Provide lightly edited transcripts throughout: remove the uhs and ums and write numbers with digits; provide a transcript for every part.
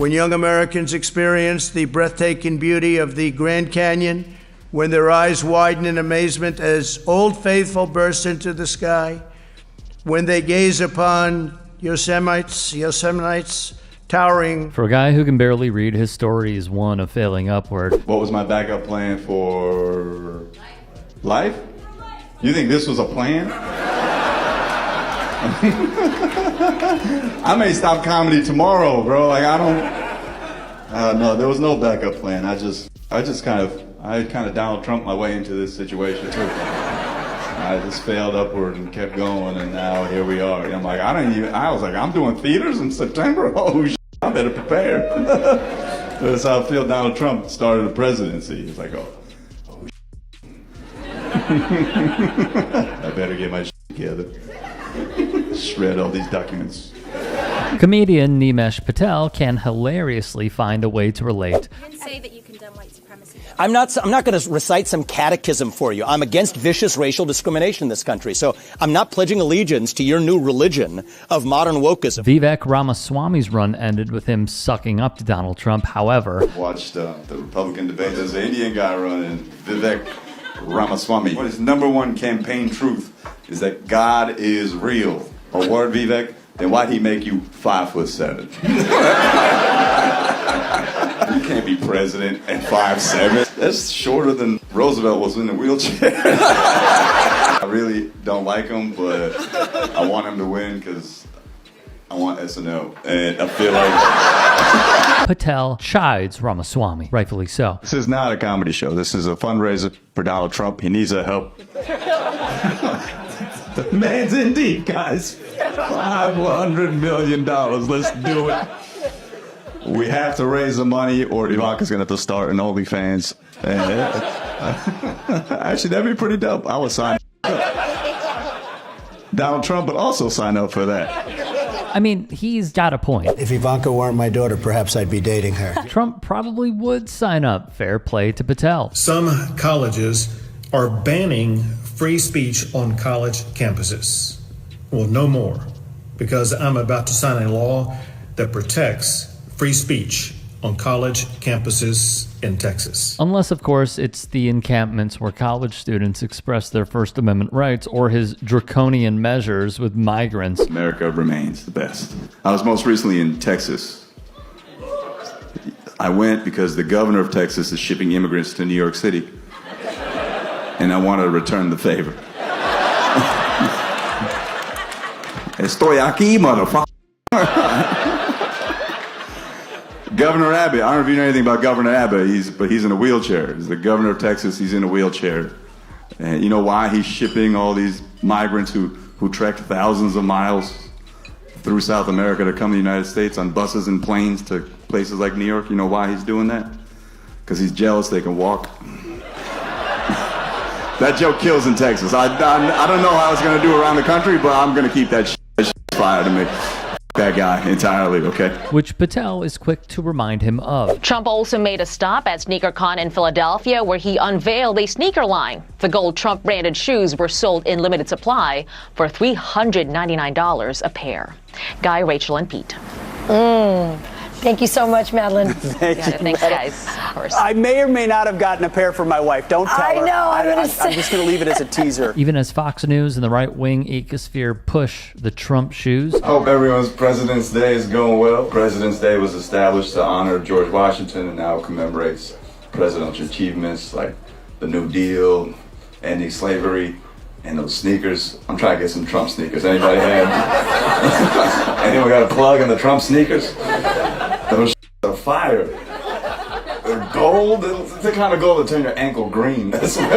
when young Americans experience the breathtaking beauty of the Grand Canyon, when their eyes widen in amazement as Old Faithful bursts into the sky, when they gaze upon Yosemite's towering. For a guy who can barely read, his story is one of failing upward. What was my backup plan for life? You think this was a plan? I may stop comedy tomorrow, bro. Like, I don't, no, there was no backup plan. I kind of Donald Trump my way into this situation too. I just failed upward and kept going, and now here we are. I'm like, I was like, I'm doing theaters in September? Oh, I better prepare. That's how I feel Donald Trump started the presidency. He's like, oh I better get my together. Shred all these documents. Comedian Nimesh Patel can hilariously find a way to relate. You didn't say that you condemn white supremacy. I'm not going to recite some catechism for you. I'm against vicious racial discrimination in this country. So I'm not pledging allegiance to your new religion of modern wokeism. Vivek Ramaswamy's run ended with him sucking up to Donald Trump. However, Watched the Republican debate. There's an Indian guy running, Vivek Ramaswamy. What his number one campaign truth is that God is real. A word, Vivek? Then why'd he make you 5'7"? You can't be president at 5'7". That's shorter than Roosevelt was in a wheelchair. I really don't like him, but I want him to win because I want SNL. And I feel like Patel chides Ramaswamy, rightfully so. this is not a comedy show. This is a fundraiser for Donald Trump. He needs our help. The man's in deep, guys. $500 million. Let's do it. We have to raise the money, or Ivanka's gonna have to start an OnlyFans. Actually, that'd be pretty dope. I would sign Donald Trump would also sign up for that. I mean, he's got a point. If Ivanka weren't my daughter, perhaps I'd be dating her. Trump probably would sign up. Fair play to Patel. Some colleges are banning free speech on college campuses. Well, no more, because I'm about to sign a law that protects free speech on college campuses in Texas. Unless, of course, it's the encampments where college students express their First Amendment rights, or his draconian measures with migrants. America remains the best. I was most recently in Texas. I went because the governor of Texas is shipping immigrants to New York City, and I wanted to return the favor. Estoy aquí, motherfucker. Governor Abbott, I don't know if you know anything about Governor Abbott, but he's in a wheelchair. He's the governor of Texas, he's in a wheelchair. And you know why he's shipping all these migrants who trekked thousands of miles through South America to come to the United States on buses and planes to places like New York? You know why he's doing that? Because he's jealous they can walk. That joke kills in Texas. I don't know how it's going to do around the country, but I'm going to keep that shit fire to me. That guy entirely, okay? Which Patel is quick to remind him of. Trump also made a stop at SneakerCon in Philadelphia, where he unveiled a sneaker line. The gold Trump-branded shoes were sold in limited supply for $399 a pair. Guy, Rachel, and Pete. Thank you so much, Madeline. Thanks, guys. Of course. I may or may not have gotten a pair for my wife. Don't tell her. I know, I'm just going to leave it as a teaser. Even as Fox News and the right-wing ecosphere push the Trump shoes. Hope everyone's President's Day is going well. President's Day was established to honor George Washington and now commemorates presidential achievements like the New Deal, ending slavery, and those sneakers. I'm trying to get some Trump sneakers. Anybody have? Anyone got a plug on the Trump sneakers? Those are fire. They're gold. It's the kind of gold that turn your ankle green. That's I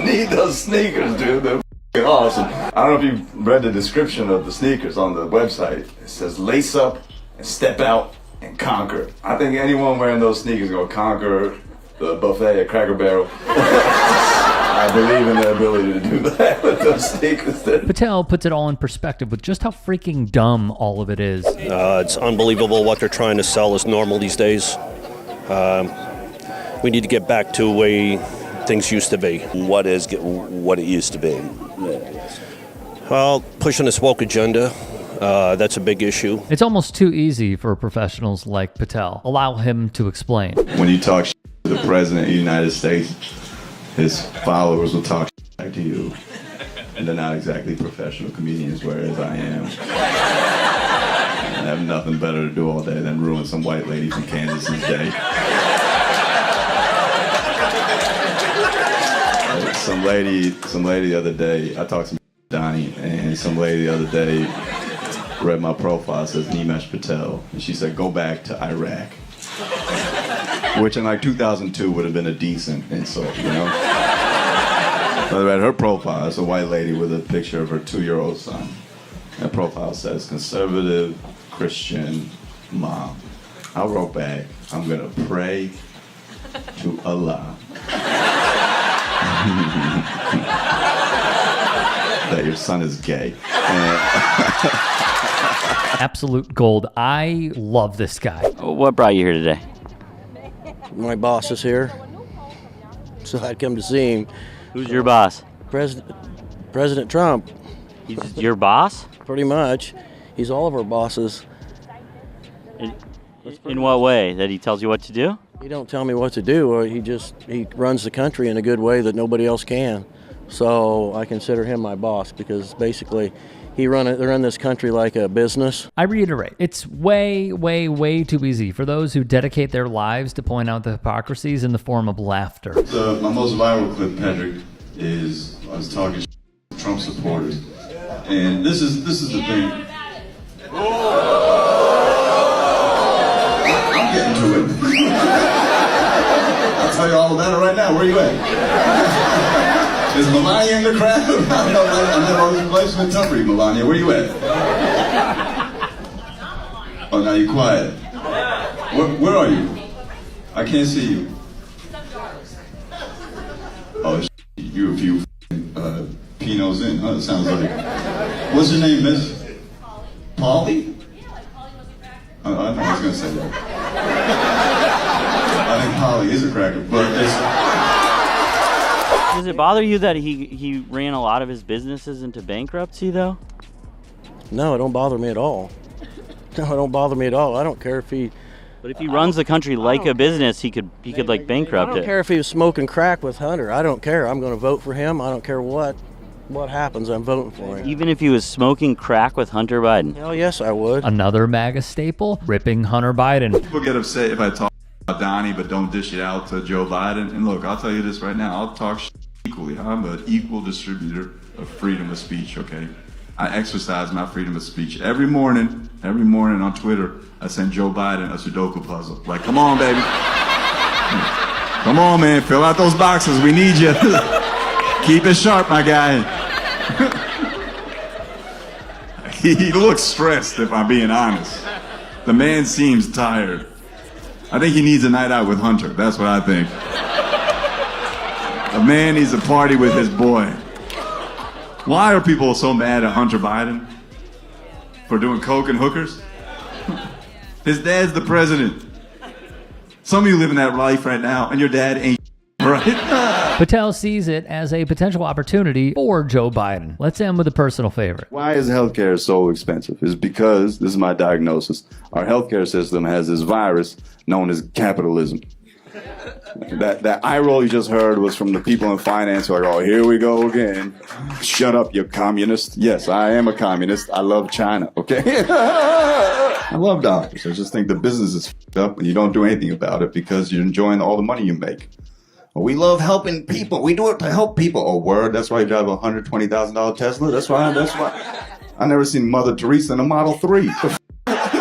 need those sneakers, dude. They're awesome. I don't know if you've read the description of the sneakers on the website. It says lace up and step out and conquer. I think anyone wearing those sneakers is going to conquer the buffet at Cracker Barrel. I believe in their ability to do that with those sneakers. Patel puts it all in perspective with just how freaking dumb all of it is. It's unbelievable what they're trying to sell as normal these days. We need to get back to the way things used to be. What it used to be? Well, pushing this woke agenda, That's a big issue. It's almost too easy for professionals like Patel. Allow him to explain. When you talk to the president of the United States, his followers will talk back to you. And they're not exactly professional comedians, whereas I am. I have nothing better to do all day than ruin some white lady from Kansas's day. Some lady the other day, I talked to Donnie, and some lady the other day read my profile, says Nimesh Patel, and she said, go back to Iraq. Which in like 2002 would have been a decent insult, you know? I read her profile, it's a white lady with a picture of her 2-year-old son. That profile says, conservative, Christian, mom. I wrote back, I'm gonna pray to Allah that your son is gay. Absolute gold. I love this guy. What brought you here today? My boss is here, so I'd come to see him. Who's your boss? President Trump. He's your boss? Pretty much. He's all of our bosses. In what way? That he tells you what to do? He don't tell me what to do. He runs the country in a good way that nobody else can. So I consider him my boss because basically they run this country like a business. I reiterate, it's way, way, way too easy for those who dedicate their lives to point out the hypocrisies in the form of laughter. My most viral clip, Patrick, is I was talking to Trump supporters, and this is the thing. I'm getting to it. I'll tell you all about it right now. Where you at? Is Melania in the crowd? I'm at all this place with Tuffy. Melania, where you at? Oh, now you're quiet. Where are you? I can't see you. Oh, you a few Pinots in, huh? It sounds like. What's your name, Miss? Polly? I know I was gonna say that. I think Polly is a cracker, but it's. Does it bother you that he ran a lot of his businesses into bankruptcy, though? No, it don't bother me at all. No, it don't bother me at all. I don't care if he. But if he runs the country like a business, he could like bankrupt it. I don't care if he was smoking crack with Hunter. I don't care. I'm going to vote for him. I don't care what happens. I'm voting for him. Even if he was smoking crack with Hunter Biden? Hell yes, I would. Another MAGA staple, ripping Hunter Biden. People get upset if I talk about Donnie, but don't dish it out to Joe Biden. And look, I'll tell you this right now. I'll talk equally. I'm an equal distributor of freedom of speech, okay? I exercise my freedom of speech. Every morning on Twitter, I send Joe Biden a Sudoku puzzle. Like, come on, baby. Come on, man. Fill out those boxes. We need you. Keep it sharp, my guy. He looks stressed, if I'm being honest. The man seems tired. I think he needs a night out with Hunter. That's what I think. A man needs a party with his boy. Why are people so mad at Hunter Biden? For doing coke and hookers? His dad's the president. Some of you live in that life right now, and your dad ain't right. Patel sees it as a potential opportunity for Joe Biden. Let's end with a personal favorite. Why is healthcare so expensive? It's because, this is my diagnosis, our healthcare system has this virus known as capitalism. That eye roll you just heard was from the people in finance who are like, oh, here we go again. Shut up, you communist. Yes, I am a communist. I love China, okay? I love doctors. I just think the business is f***ed up and you don't do anything about it because you're enjoying all the money you make. We love helping people. We do it to help people. Oh, word. That's why you drive a $120,000 Tesla. That's why. I never seen Mother Teresa in a Model 3.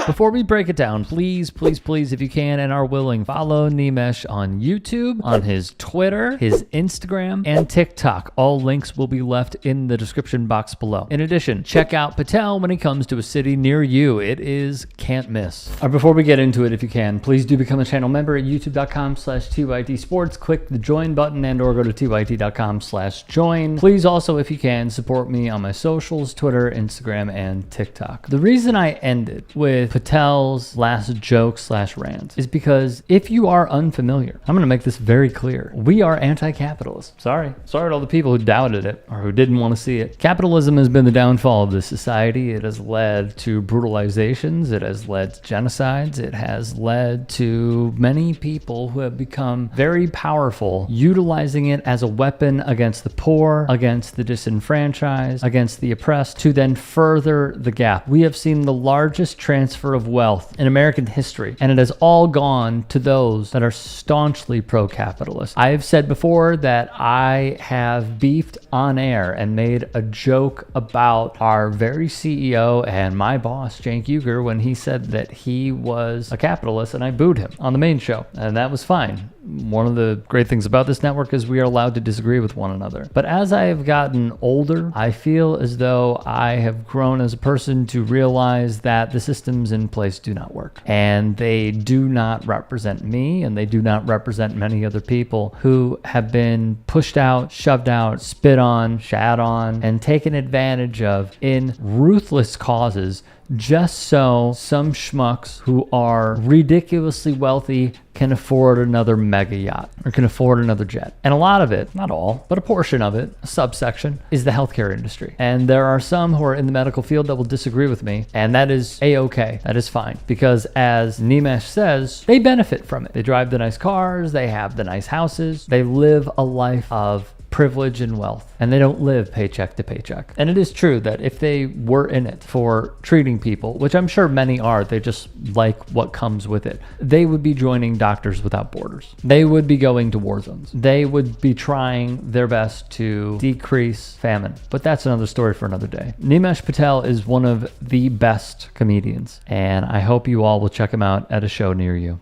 Before we break it down, please, please, please, if you can and are willing, follow Nimesh on YouTube, on his Twitter, his Instagram, and TikTok. All links will be left in the description box below. In addition, check out Patel when he comes to a city near you. It is can't miss. Before we get into it, if you can, please do become a channel member at youtube.com/TYT Sports. Click the join button and or go to tyt.com/join. Please also, if you can, support me on my socials, Twitter, Instagram, and TikTok. The reason I ended started with Patel's last joke/rant is because if you are unfamiliar, I'm going to make this very clear. We are anti-capitalist. Sorry to all the people who doubted it or who didn't want to see it. Capitalism has been the downfall of this society. It has led to brutalizations. It has led to genocides. It has led to many people who have become very powerful, utilizing it as a weapon against the poor, against the disenfranchised, against the oppressed, to then further the gap. We have seen the largest transfer of wealth in American history, and it has all gone to those that are staunchly pro-capitalist. I have said before that I have beefed on air and made a joke about our very CEO and my boss, Cenk Uygur, when he said that he was a capitalist, and I booed him on the main show, and that was fine. One of the great things about this network is we are allowed to disagree with one another. But as I have gotten older, I feel as though I have grown as a person to realize that the systems in place do not work. And they do not represent me, and they do not represent many other people who have been pushed out, shoved out, spit on, shat on, and taken advantage of in ruthless causes just so some schmucks who are ridiculously wealthy can afford another mega yacht or can afford another jet. And a lot of it, not all, but a portion of it, a subsection, is the healthcare industry. And there are some who are in the medical field that will disagree with me, and that is a-okay. That is fine. Because as Nimesh says, they benefit from it. They drive the nice cars, they have the nice houses, they live a life of privilege and wealth, and they don't live paycheck to paycheck. And it is true that if they were in it for treating people, which I'm sure many are, they just like what comes with it, they would be joining Doctors Without Borders. They would be going to war zones. They would be trying their best to decrease famine. But that's another story for another day. Nimesh Patel is one of the best comedians, and I hope you all will check him out at a show near you.